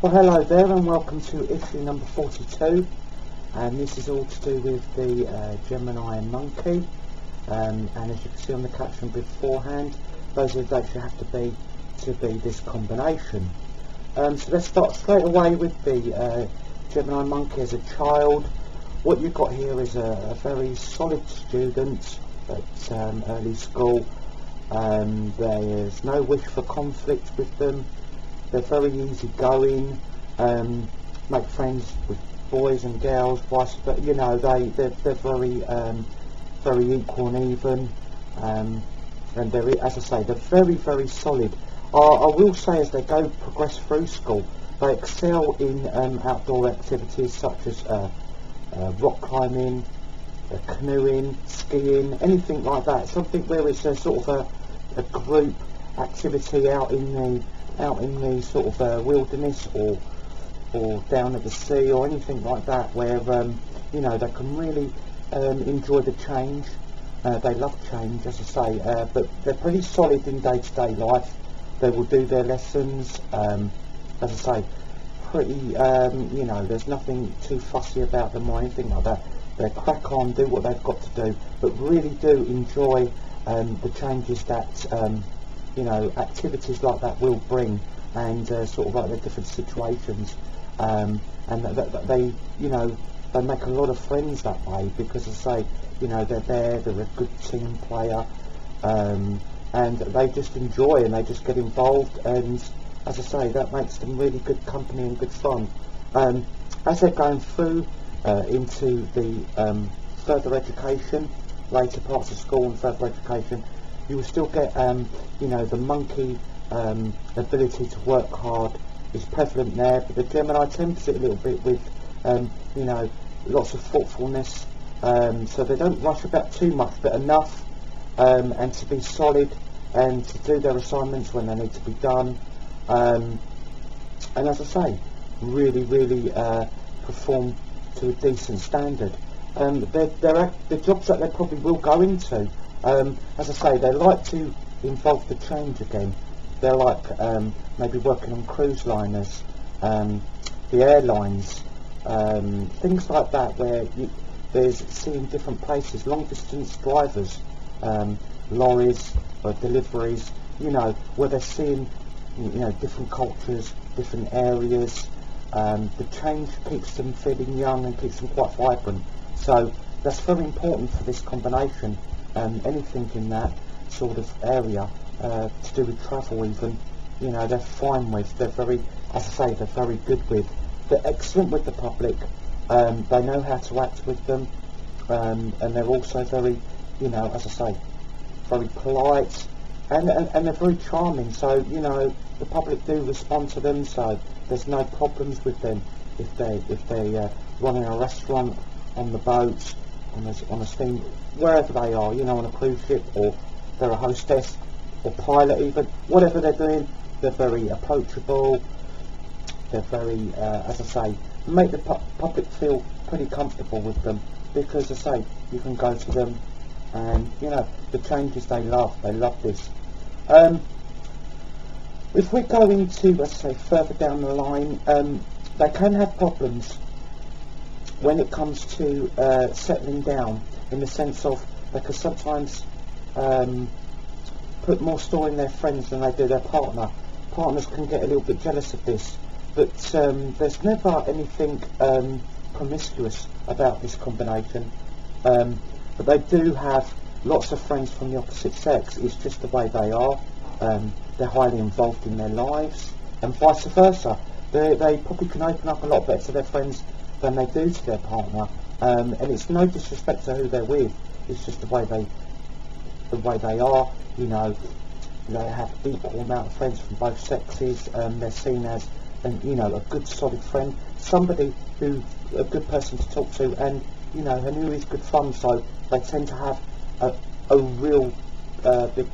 Well, hello there and welcome to issue number 42, and this is all to do with the Gemini and Monkey, and as you can see on the caption beforehand, those are the dates you have to be this combination. So let's start straight away with the Gemini Monkey as a child. What you've got here is a very solid student at early school. There's no wish for conflict with them. They're very easygoing, make friends with boys and girls, but you know they're very very equal and even, and they're, as I say, they're very solid. I will say as they progress through school, they excel in outdoor activities such as rock climbing, canoeing, skiing, anything like that. Something where it's a sort of a group activity out in the sort of wilderness or down at the sea or anything like that, where you know, they can really enjoy the change. They love change, as I say, but they're pretty solid in day-to-day life. They will do their lessons, as I say, pretty, you know, there's nothing too fussy about them or anything like that. They crack on, do what they've got to do, but really do enjoy the changes that you know, activities like that will bring, and sort of like the different situations, and they, you know, they make a lot of friends that way, because as I say, you know, they're a good team player, and they just enjoy and they just get involved, and as I say, that makes them really good company and good fun. As they're going through into the further education, later parts of school and further education, you will still get, you know, the monkey ability to work hard is prevalent there, but the Gemini tempers it a little bit with, you know, lots of thoughtfulness, so they don't rush about too much, but enough, and to be solid and to do their assignments when they need to be done, and as I say, really perform to a decent standard. The jobs that they probably will go into, as I say, they like to involve the change again. They're like maybe working on cruise liners, the airlines, things like that, where there's seeing different places, long distance drivers, lorries or deliveries, you know, where they're seeing, you know, different cultures, different areas. The change keeps them feeling young and keeps them quite vibrant. So that's very important for this combination. Anything in that sort of area, to do with travel even, you know, they're fine with. They're very, as I say, they're very good with. They're excellent with the public. They know how to act with them, and they're also very, you know, as I say, very polite, and they're very charming. So, you know, the public do respond to them, so there's no problems with them if they running a restaurant, on the boats, on a steam, wherever they are, you know, on a cruise ship, or they're a hostess or pilot even, whatever they're doing, they're very approachable. They're very, as I say, make the public feel pretty comfortable with them, because as I say, you can go to them and, you know, the changes they love this. If we go into, let's say, further down the line, they can have problems when it comes to settling down, in the sense of they can sometimes put more store in their friends than they do their partner. Partners can get a little bit jealous of this, but there's never anything promiscuous about this combination, but they do have lots of friends from the opposite sex. It's just the way they are. They're highly involved in their lives, and vice versa. They probably can open up a lot better to their friends than they do to their partner, and it's no disrespect to who they're with. It's just the way they are. You know, they have equal amount of friends from both sexes. They're seen as, you know, a good solid friend, somebody who's a good person to talk to, and, you know, and who is good fun. So they tend to have a real big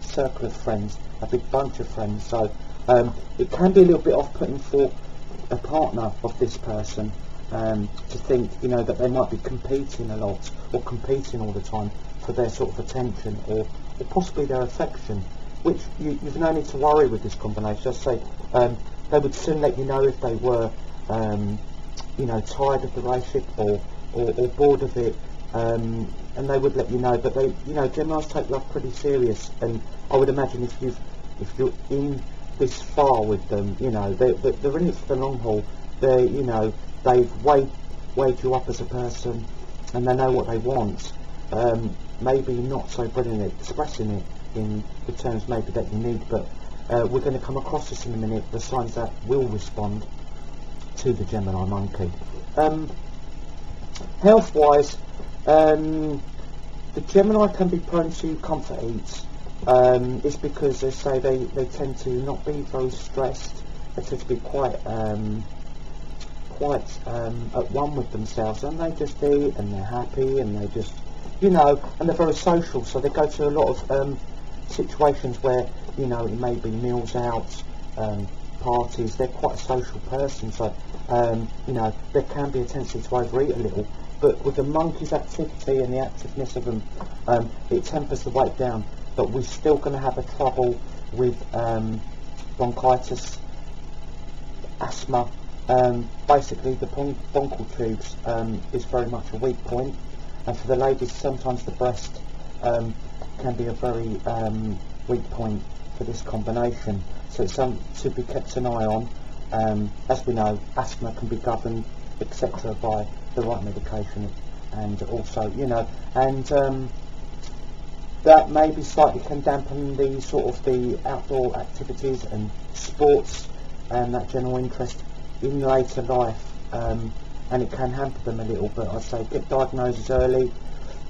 circle of friends, a big bunch of friends. So it can be a little bit off-putting for a partner of this person, to think, you know, that they might be competing a lot, or competing all the time for their sort of attention, or possibly their affection. which you've no need to worry with this combination. As I say, they would soon let you know if they were, you know, tired of the relationship or bored of it, and they would let you know. But they, you know, Geminis take love pretty serious, and I would imagine if you're in this far with them, you know, they're in it for the long haul. You know, they've weighed you up as a person, and they know what they want. Maybe not so brilliant at expressing it in the terms maybe that you need, but we're going to come across this in a minute, the signs that will respond to the Gemini monkey. Health-wise, the Gemini can be prone to comfort eats. It's because they say they tend to not be very stressed. They tend to be quite at one with themselves, and they just eat and they're happy, and they just, you know, and they're very social, so they go to a lot of situations where, you know, it may be meals out, parties. They're quite a social person, so you know, there can be a tendency to overeat a little, but with the monkey's activity and the activeness of them, it tempers the weight down. But we're still going to have a trouble with bronchitis, asthma. Basically the bronchial tubes is very much a weak point, and for the ladies sometimes the breast can be a very weak point for this combination, so it's something to be kept an eye on. As we know, asthma can be governed, etc., by the right medication, and also, you know, and that maybe slightly can dampen the sort of the outdoor activities and sports and that general interest in later life, and it can hamper them a little. But I'd say get diagnosis early,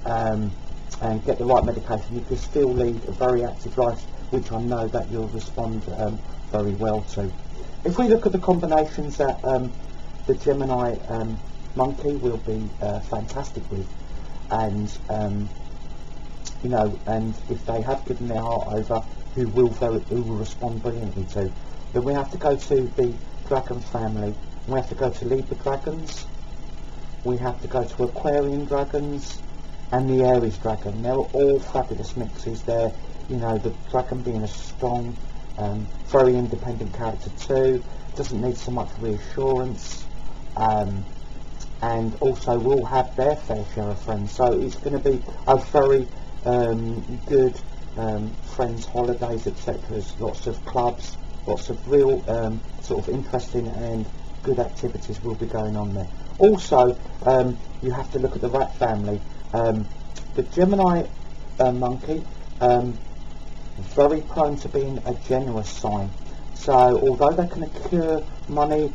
and get the right medication. You can still lead a very active life, which I know that you'll respond very well to. If we look at the combinations that the Gemini monkey will be fantastic with, and you know, and if they have given their heart over, who will respond brilliantly to, then we have to go to the dragon family. We have to go to Libra dragons, we have to go to Aquarian dragons, and the Aries dragon. They're all fabulous mixes there. You know, the dragon being a strong, very independent character too, doesn't need so much reassurance, and also will have their fair share of friends. So it's going to be a very good friends, holidays, etc. Lots of clubs, lots of real sort of interesting and good activities will be going on there. Also, you have to look at the rat family. The Gemini monkey, very prone to being a generous sign. So although they can accrue money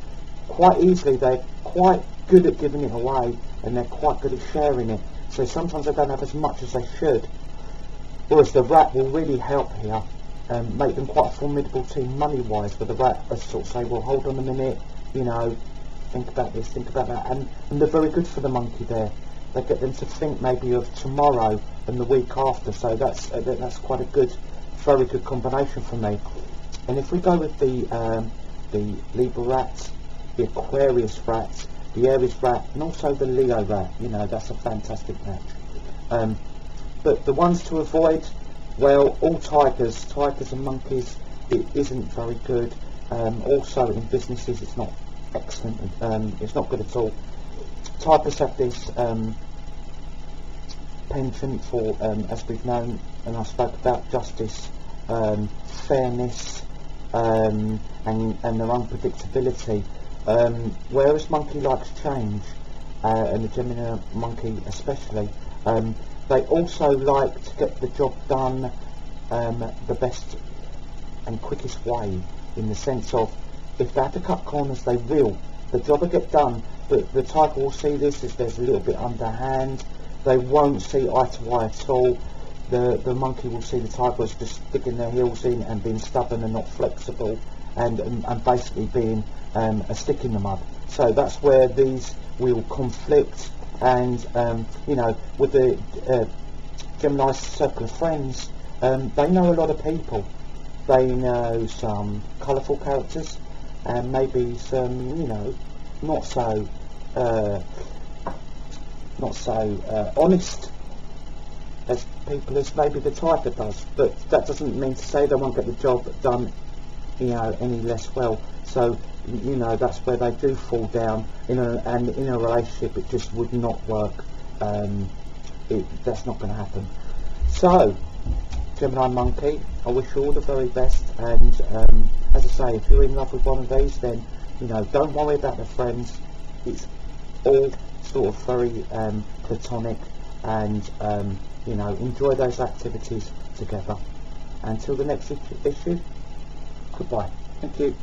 quite easily, they're quite good at giving it away, and they're quite good at sharing it. So sometimes they don't have as much as they should. Whereas the rat will really help here, make them quite a formidable team money-wise. But the rat will sort of say, well, hold on a minute, you know, think about this, think about that, and they're very good for the monkey there. They get them to think maybe of tomorrow and the week after. So that's quite a good, very good combination for me. And if we go with the Libra rat, the Aquarius rat, the Aries rat, and also the Leo rat, you know, that's a fantastic match. But the ones to avoid, well, all tigers and monkeys, it isn't very good. Also in businesses, it's not excellent. It's not good at all. Tigers have this penchant for, as we've known, and I spoke about, justice, fairness, and their unpredictability. Whereas monkey likes change, and the Gemini monkey especially, they also like to get the job done the best and quickest way, in the sense of, if they have to cut corners, they will. The job will get done, but the tiger will see this as there's a little bit underhand. They won't see eye to eye at all. The monkey will see the tiger as just sticking their heels in and being stubborn and not flexible, and basically being a stick in the mud. So that's where these will conflict. And you know, with the Gemini's circle of friends, they know a lot of people. They know some colourful characters, and maybe some, you know, not so honest as people as maybe the Typer does, but that doesn't mean to say they won't get the job done, you know, any less well. So, you know, that's where they do fall down, and in a relationship it just would not work. That's not going to happen. So, Gemini Monkey, I wish you all the very best, and as I say, if you're in love with one of these, then, you know, don't worry about the friends. It's all sort of very platonic, and you know, enjoy those activities together. Until the next issue, goodbye. Thank you.